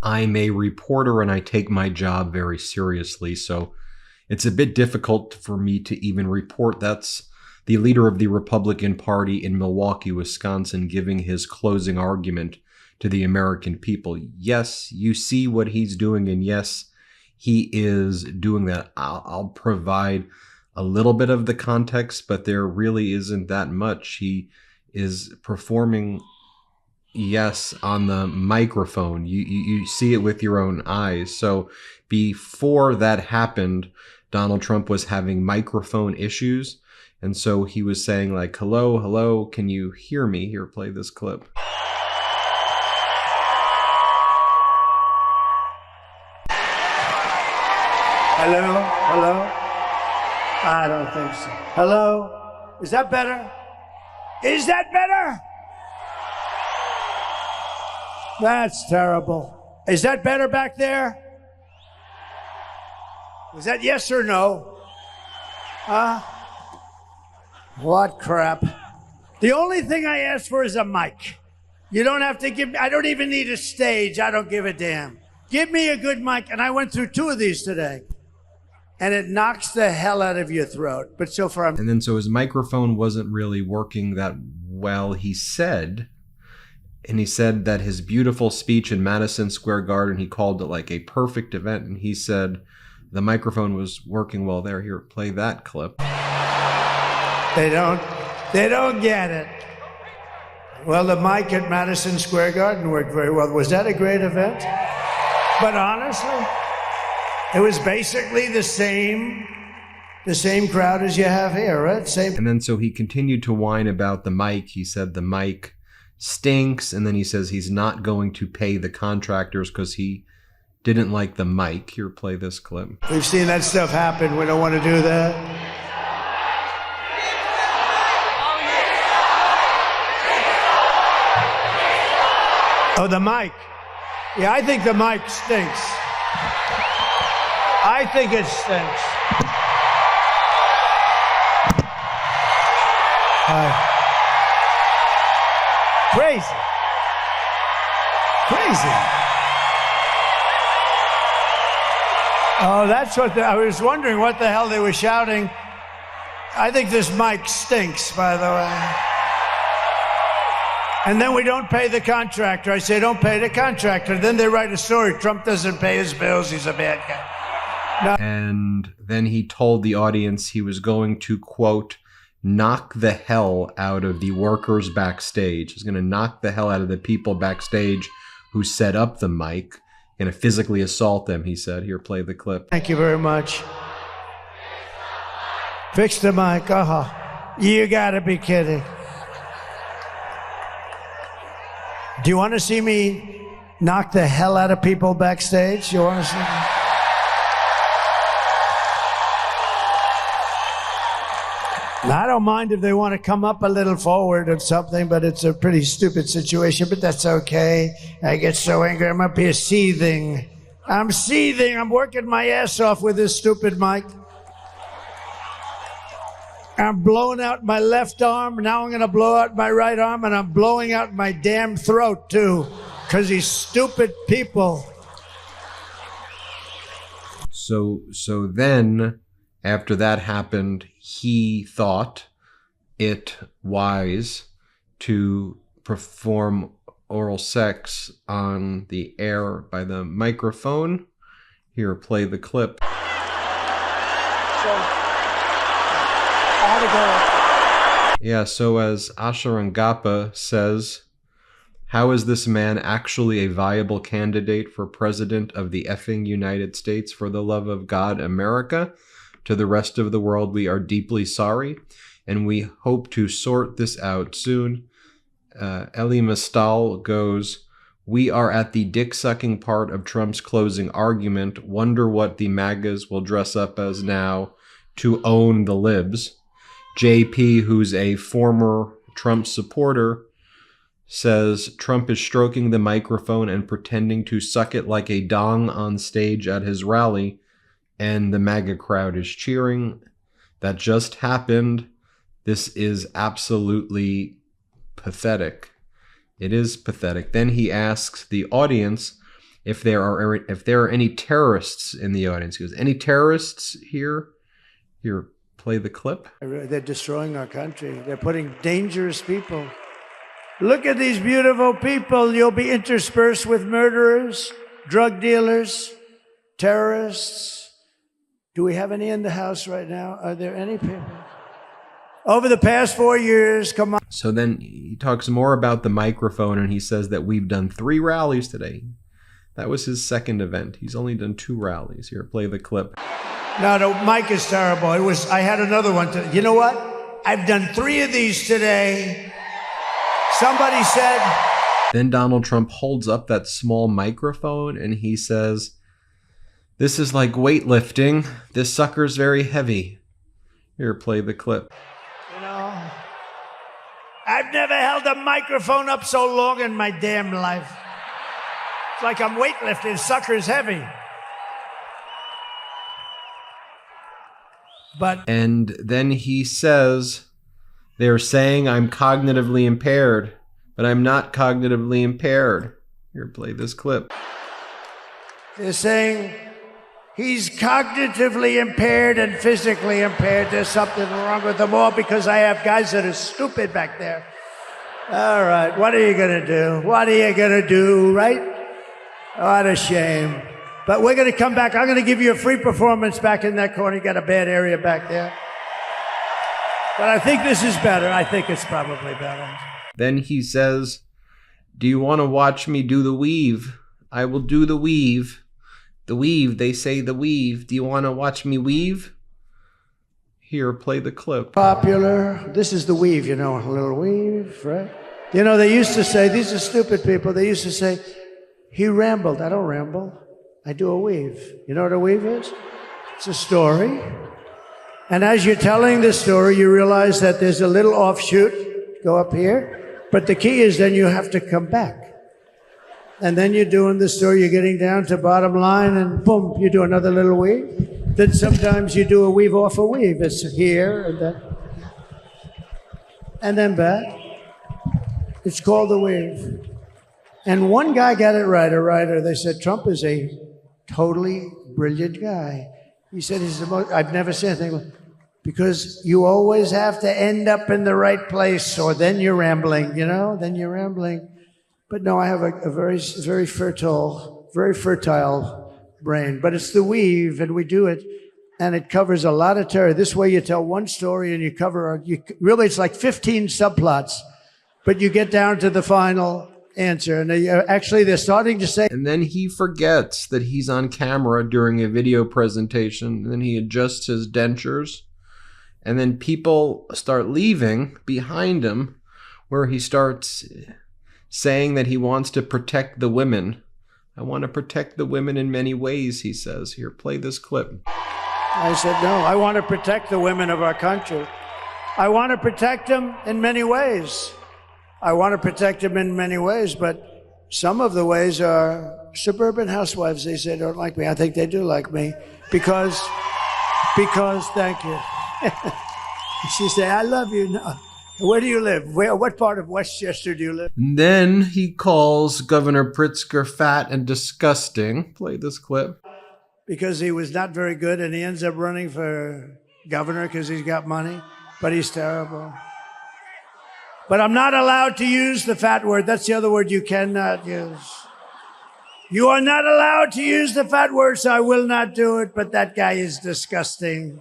I'm a reporter and I take my job very seriously, so it's a bit difficult for me to even report. That's the leader of the Republican Party in Milwaukee, Wisconsin, giving his closing argument to the American people. Yes, you see what he's doing, and yes, he is doing that. I'll provide a little bit of the context, but there really isn't that much. He is performing, yes, on the microphone. You see it with your own eyes. So before that happened, Donald Trump was having microphone issues. And so he was saying like, hello, hello, can you hear me? Here, play this clip. Hello? Hello? I don't think so. Hello? Is that better? Is that better? That's terrible. Is that better back there? Was that yes or no? What crap. The only thing I asked for is a mic. You don't have to give me, I don't even need a stage. I don't give a damn. Give me a good mic. And I went through 2 of these today. And it knocks the hell out of your throat. But so far, And then so his microphone wasn't really working that well, he said. And he said that his beautiful speech in Madison Square Garden, he called it like a perfect event. And he said the microphone was working well there. Here, play that clip. They don't get it. Well, the mic at Madison Square Garden worked very well. Was that a great event? But honestly, it was basically the same crowd as you have here, right? Same. And then so he continued to whine about the mic. He said the mic stinks. And then he says he's not going to pay the contractors because he didn't like the mic. Here, play this clip. We've seen that stuff happen. We don't want to do that. Oh, the mic. Yeah, I think the mic stinks. I think it stinks. Crazy. Oh, that's what I was wondering what the hell they were shouting. I think this mic stinks, by the way. And then we don't pay the contractor. I say, don't pay the contractor. Then they write a story. Trump doesn't pay his bills. He's a bad guy. No. And then he told the audience he was going to, quote, knock the hell out of the workers backstage. He's going to knock the hell out of the people backstage who set up the mic. Going to physically assault them, he said. Here, play the clip. Thank you very much. Fix the mic. You got to be kidding. Do you want to see me knock the hell out of people backstage? You want to see me? I don't mind if they want to come up a little forward or something, but it's a pretty stupid situation, but that's okay. I get so angry. I'm up here seething. I'm seething. I'm working my ass off with this stupid mic. I'm blowing out my left arm. Now I'm going to blow out my right arm, and I'm blowing out my damn throat, too, because these stupid people. So then, after that happened, he thought it wise to perform oral sex on the air by the microphone. Here, play the clip. Yeah, so as Asharangappa says, how is this man actually a viable candidate for president of the effing United States? For the love of God, America? To the rest of the world, we are deeply sorry, and we hope to sort this out soon. Elie Mystal goes, we are at the dick-sucking part of Trump's closing argument. Wonder what the MAGAs will dress up as now to own the libs. JP, who's a former Trump supporter, says Trump is stroking the microphone and pretending to suck it like a dong on stage at his rally, and the MAGA crowd is cheering. That just happened. This is absolutely pathetic. It is pathetic. Then he asks the audience if there are any terrorists in the audience. He goes, "Any terrorists here?" Here, play the clip. They're destroying our country. They're putting dangerous people. Look at these beautiful people. You'll be interspersed with murderers, drug dealers, terrorists. Do we have any in the house right now? Are there any people? Over the past 4 years, come on. So then he talks more about the microphone, and he says that we've done 3 rallies today. That was his second event. He's only done 2 rallies. Here, play the clip. No, the mic is terrible. I had another one. You know what? I've done 3 of these today. Somebody said. Then Donald Trump holds up that small microphone and he says, "This is like weightlifting. This sucker's very heavy." Here, play the clip. You know, I've never held a microphone up so long in my damn life. It's like I'm weightlifting. Sucker's heavy. And then he says, "They're saying I'm cognitively impaired, but I'm not cognitively impaired." Here, play this clip. They're saying he's cognitively impaired and physically impaired. There's something wrong with them all because I have guys that are stupid back there. All right, what are you going to do? What are you going to do, right? What a shame. But we're going to come back. I'm going to give you a free performance back in that corner. You got a bad area back there. But I think this is better. I think it's probably better. Then he says, "Do you want to watch me do the weave? I will do the weave. The weave, they say the weave. Do you want to watch me weave?" Here, play the clip. Popular. This is the weave, you know, a little weave, right? You know, they used to say, these are stupid people. They used to say, he rambled. I don't ramble. I do a weave. You know what a weave is? It's a story. And as you're telling the story, you realize that there's a little offshoot. Go up here. But the key is then you have to come back. And then you're doing the story, you're getting down to bottom line, and boom, you do another little weave. Then sometimes you do a weave off a weave. It's here and then back. It's called a weave. And one guy got it right, a writer. They said, Trump is a totally brilliant guy. He said he's the most, I've never said anything, because you always have to end up in the right place, or then you're rambling, you know, then you're rambling. But no, I have a very, very fertile brain. But it's the weave, and we do it, and it covers a lot of territory. This way you tell one story, and you cover, really it's like 15 subplots, but you get down to the final answer. And actually, they're starting to say. And then he forgets that he's on camera during a video presentation. And then he adjusts his dentures. And then people start leaving behind him, where he starts saying that he wants to protect the women. "I want to protect the women in many ways," he says. Here, play this clip. I said, no, I want to protect the women of our country. I want to protect them in many ways. I want to protect them in many ways, but some of the ways are suburban housewives. They say don't like me. I think they do like me because thank you. She said, I love you. No. Where do you live? What part of Westchester do you live? And then he calls Governor Pritzker fat and disgusting. Play this clip. Because he was not very good, and he ends up running for governor because he's got money, but he's terrible. But I'm not allowed to use the fat word. That's the other word you cannot use. You are not allowed to use the fat word, so I will not do it, but that guy is disgusting.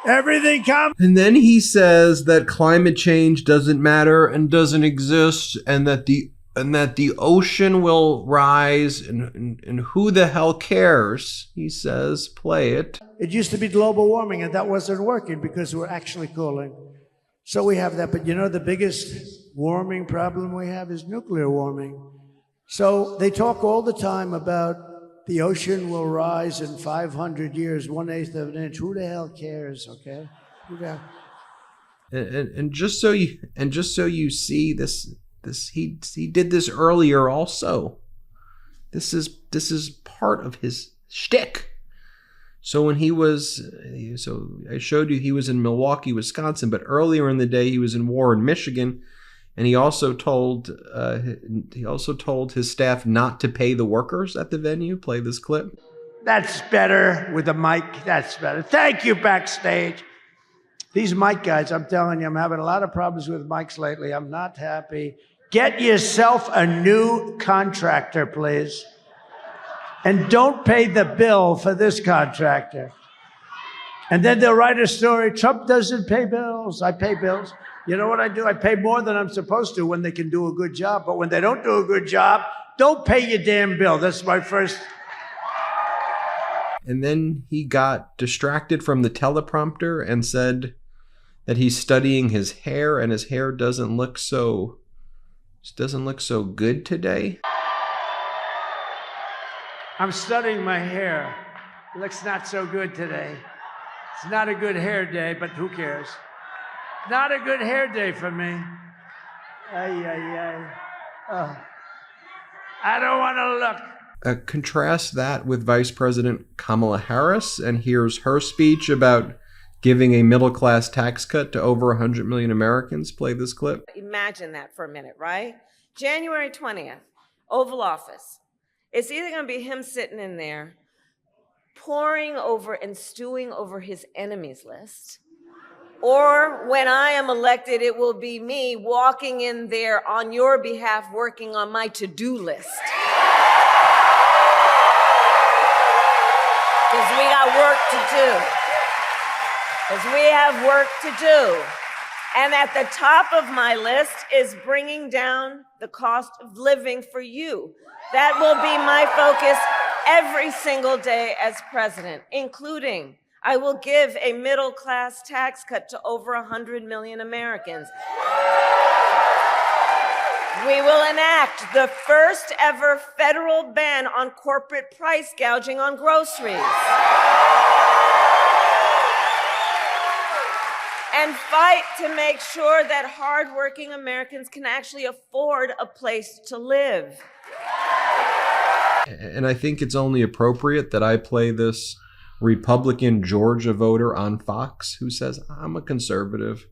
Everything comes. And then he says that climate change doesn't matter and doesn't exist, and that the ocean will rise, and who the hell cares? He says, play it. It used to be global warming, and that wasn't working because we're actually cooling. So we have that, but you know the biggest warming problem we have is nuclear warming. So they talk all the time about the ocean will rise in 500 years, 1/8 of an inch. Who the hell cares, okay? And just so you see this he did this earlier also. This is part of his shtick. So when I showed you he was in Milwaukee, Wisconsin, but earlier in the day he was in Warren, Michigan. And he also told his staff not to pay the workers at the venue. Play this clip. That's better with the mic. That's better. Thank you, backstage. These mic guys, I'm telling you, I'm having a lot of problems with mics lately. I'm not happy. Get yourself a new contractor, please. And don't pay the bill for this contractor. And then they'll write a story. Trump doesn't pay bills. I pay bills. You know what I do? I pay more than I'm supposed to when they can do a good job. But when they don't do a good job, don't pay your damn bill. That's my first. And then he got distracted from the teleprompter and said that he's studying his hair, and his hair doesn't look so good today. I'm studying my hair. It looks not so good today. It's not a good hair day, but who cares? Not a good hair day for me. Oh. I don't want to look. Contrast that with Vice President Kamala Harris, and here's her speech about giving a middle-class tax cut to over 100 million Americans. Play this clip. Imagine that for a minute, right? January 20th, Oval Office. It's either going to be him sitting in there poring over and stewing over his enemies list, or when I am elected, it will be me walking in there on your behalf working on my to-do list. Because we got work to do. Because we have work to do. And at the top of my list is bringing down the cost of living for you. That will be my focus every single day as president, including I will give a middle-class tax cut to over 100 million Americans. We will enact the first ever federal ban on corporate price gouging on groceries. And fight to make sure that hardworking Americans can actually afford a place to live. And I think it's only appropriate that I play this Republican Georgia voter on Fox who says, I'm a conservative.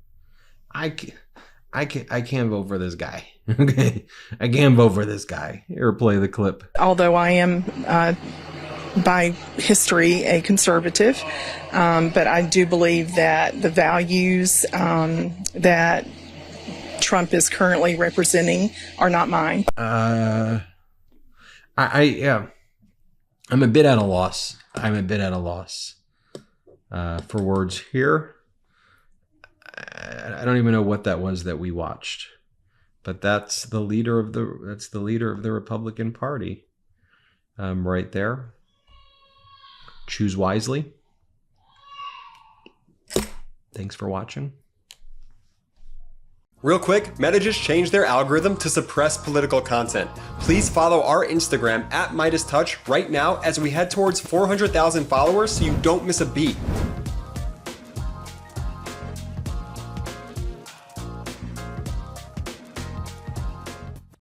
I can't vote for this guy. Okay, I can't vote for this guy. Here, play the clip. Although I am by history a conservative, but I do believe that the values that Trump is currently representing are not mine. I'm a bit at a loss. For words here. I don't even know what that was that we watched, but that's the leader of the Republican Party, right there. Choose wisely. Thanks for watching. Real quick, Meta just changed their algorithm to suppress political content. Please follow our Instagram @MeidasTouch right now as we head towards 400,000 followers so you don't miss a beat.